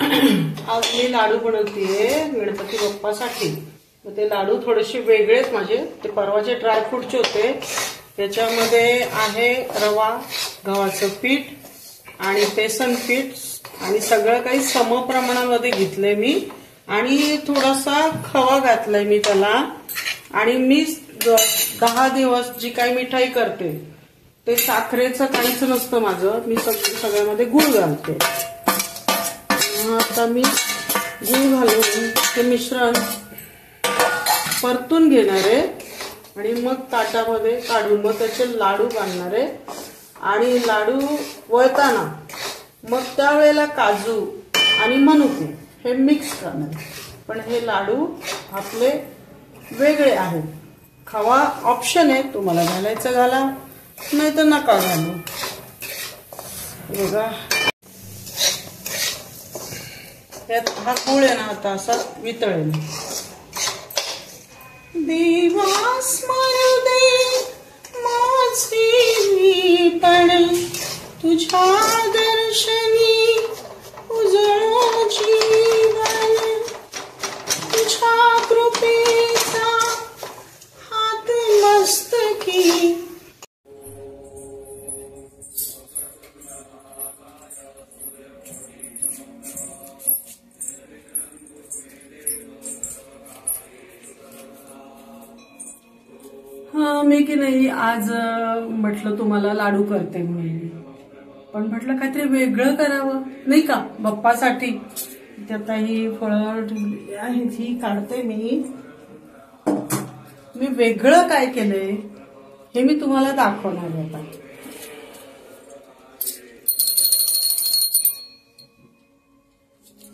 आज मी लाडू बनवतेय गणपती बाप्पासाठी। ते लाडू थोडेसे वेगळेच माझे, ते परवाचे ड्रायफ्रूटचे होते। त्याच्यामध्ये आहे रवा, गव्हाचं पीठ आणि बेसन पीठ आणि सगळं काही समप्रमाणामध्ये घेतलंय मी आणि थोडासा खवा घातलाय मी त्याला। आणि मी 10 दिवस जी काही मिठाई करते ते साखरेचं काहीच नसतं माझं, मी सगळ्यामध्ये गुळ घालते। आता मी गुळ घालून हे मिश्रण परतून घेणार आहे आणि मग ताटामध्ये काढून मग त्याचे लाडू बांधणार आहे। आणि लाडू वळताना मग त्यावेळेला काजू आणि मनुके हे मिक्स करणार। पण हे लाडू आपले वेगळे आहेत। खवा ऑप्शन आहे, तुम्हाला घालायचं घाला, नाही तर नका घालू। बघा त्यात हा गुळ आहे ना, आता असा वितळेल। देवा स्मरू दे माझे पण तुझ्या दर्शनी उजळो जीवन, तुझ्या कृपेचा हात मस्तकी। मी की नाही आज म्हटलं तुम्हाला लाडू करते म्हणून, पण म्हटलं काहीतरी वेगळं करावं नाही का बाप्पासाठी। त्यात ही फळं ठेवलेली आहेत, ही काढते मी वेगळं काय केलंय हे मी तुम्हाला दाखवणार आहे आता।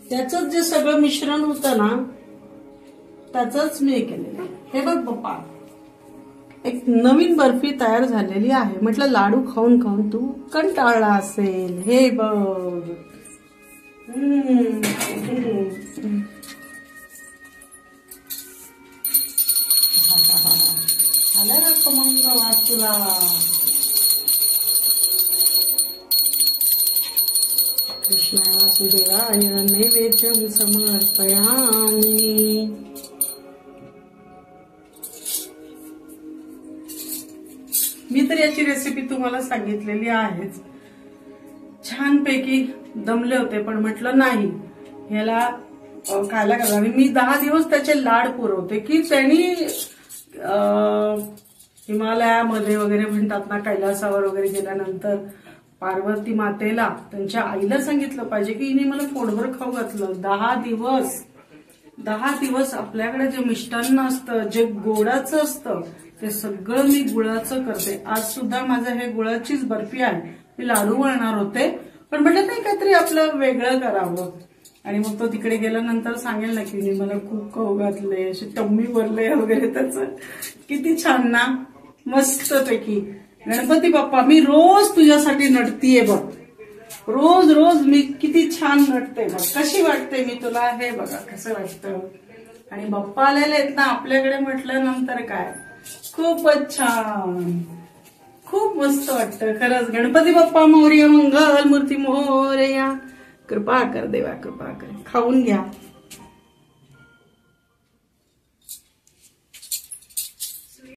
त्याच जे सगळं मिश्रण होतं ना त्याच मी केलेलं। हे बघ बाप्पा, एक नवीन बर्फी तयार झालेली आहे। म्हटलं लाडू खाऊन खाऊन तू कंटाळला असेल, हे बघ। आला ना खमंग वास तुला। कृष्णा वासुदेवाय नैवेद्यं समर्पयामि। मी तर याची रेसिपी तुम्हाला सांगितलेली आहेच। छानपैकी दमले होते, पण म्हटलं नाही ह्याला खायला घाला। आणि मी 10 दिवस त्याचे लाड पुरवते की त्यांनी हिमालयामध्ये वगैरे म्हणतात ना, कैलासावर वगैरे गेल्यानंतर पार्वती मातेला त्यांच्या आईला सांगितलं पाहिजे की हिने मला पोटभर खाऊ घातलं। 10 दिवस आपल्याकडे जे मिष्टान्न असतं, जे गोडाचं असतं, ते सगळं मी गुळाचं करते। आज सुद्धा माझं हे गुळाचीच बर्फी आहे। मी लाडू वळणार होते, पण म्हटलं नाही काहीतरी आपलं वेगळं करावं। आणि मग तो तिकडे गेल्यानंतर सांगेल ना की मला खूप खाऊ घातले, असे टम्मी भरले वगैरे। त्याचं किती छान ना, मस्त पैकी। गणपती बाप्पा, मी रोज तुझ्यासाठी नटतीये बघ, रोज रोज मी किती छान नटते बघ। कशी वाटते मी तुला हे बघा कसं वाटतं। आणि बाप्पा आलेले आहेत ना आपल्याकडे म्हटल्यानंतर काय खूपच छान, खूप मस्त वाटतं खरंच। गणपती बाप्पा मोरया, मंगल मूर्ती मोरया, कृपा कर देवा कृपा कर। खाऊन घ्या।